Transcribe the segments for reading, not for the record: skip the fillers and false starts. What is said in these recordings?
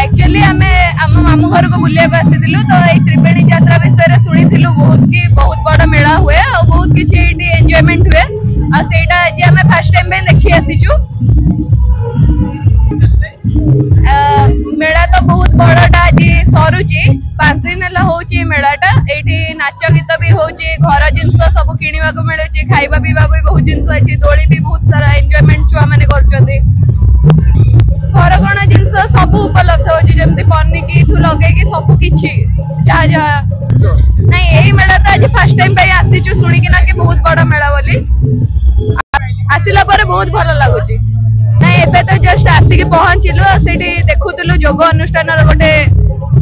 Actually आम मामू घर को बुलिया आसीलु तो ये त्रिवेणी यात्रा विषय शुणी बहुत बड़ मेला हुए और बहुत किसी एंजॉयमेंट हुए और सेटा आज आम फर्स्ट टाइम देखी आसीचु। मेला तो बहुत बड़टा आज सरुची 5 दिन है होची मेलाटा ये नाच गीत भी होची घर जिनस सब किणवा को मिले खाइबा पीवा भी बहुत जिनस अच्छी दोली भी बहुत सारा एंजॉयमेंट छुआ मैंने कर घरगणा जिनस सब उपलब्ध होती पनिकी लगे सब किछि जा जा नहीं यही मेला तो आज फर्स्ट टाइम पे आसीचु शुणिकिना कि बहुत बड़ मेला बोली आसिला पर बहुत भल लगुच नहीं एबे तो जस्ट आसिक पहुंचलु से देखुलु योग अनुष्ठान गोटे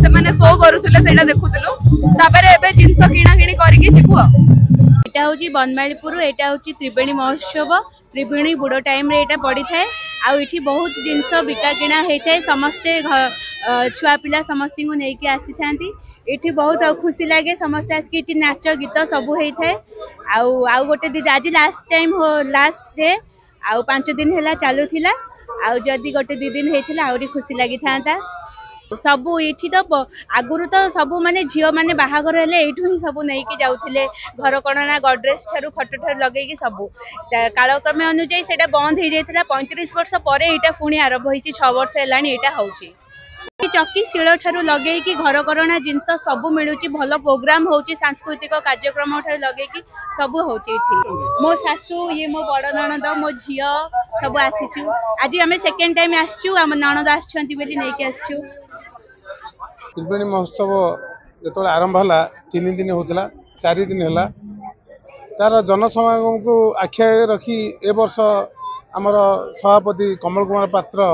से माने शो करुले से देखुलु एबे जिनस किणा किणी करके जीवु। एटा होची बनमालीपुर एटा होची त्रिवेणी महोत्सव त्रिवेणी बुड़ टाइम रे एटा पड़ी थाए आउ बहुत जिनस बिका किणा होता है समस्ते छुआ पिला समस्त को लेकिन आसी था ये बहुत खुशी लगे समस्ते आसिक नाच गीत सब होता है आउ गोटे दिन आज लास्ट टाइम हो लास्ट डे आउ 5 दिन है चलू थिला आउ जदि गोटे 2 दिन होता आहरी खुशी लगी था सब ये तो आगुरी तो सब माने झील मैंने बाहागर हेले ही सब नहीं जाऊे घर कण ना गडरेज ठारू खट ठार लगे सब कालक्रमे अनुजाई से बंद हो जाता 35 वर्ष पर यहाँ पुणी आरंभ हो 6 वर्ष है यहाँ हूँ चकी शिल ठारू लगे कि घर करना जिनस सब मिलूँ भल प्रोग्राम हो सांस्कृतिक कार्यक्रम ठारू लगे सब हो मो शाशु ये मो बड़ नणद मो झी सब आसीचु आज आम सेकेंड टाइम आसचु आम नणद आसचु त्रिवेणी महोत्सव जो आरंभ है 3 दिन होता 4 दिन है तार जनसमागम को आखि रखी ए वर्ष आमर सभापति कमल कुमार पात्र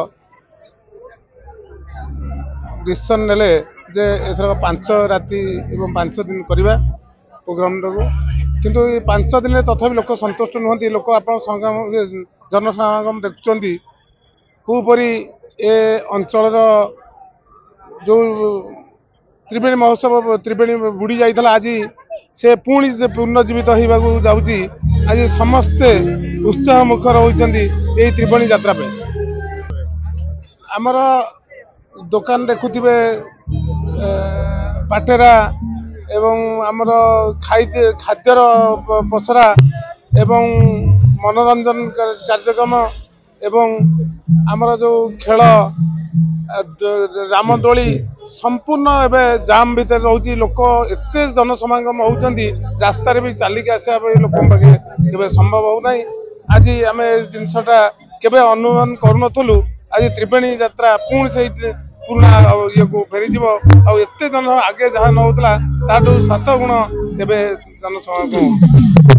डिसीजन नेले जे एथर 5 राति एवं 5 दिन करवा प्रोग्राम को किंतु 5 दिन तथापि लोक संतुष्ट नुहति लोक आप जनसमागम देखुं कोपरी ए अंचल जो त्रिवेणी महोत्सव त्रिवेणी बुड़ी जाइए आज से पुणी से पुनर्जीवित होगा जाऊँगी आज समस्ते उत्साह मुखर होती त्रिवेणी यात्रा पे आमर दुकान देखुवे पाटेरा एवं आमर खाद्यर पसरा एवं मनोरंजन कार्यक्रम एवं आमर जो खेल रामदोली संपूर्ण एवं जाम भीतर रोचे लोक एत जनसमागम होती रास्तार भी चलिक आसा लोक के संभव होना आज आम जिनसा केवे अनुमान करूँ आज त्रिवेणी यात्रा पुणी से पुराना ये को फेरीज आते जन आगे जहाँ नौला 7 गुण जनसमागम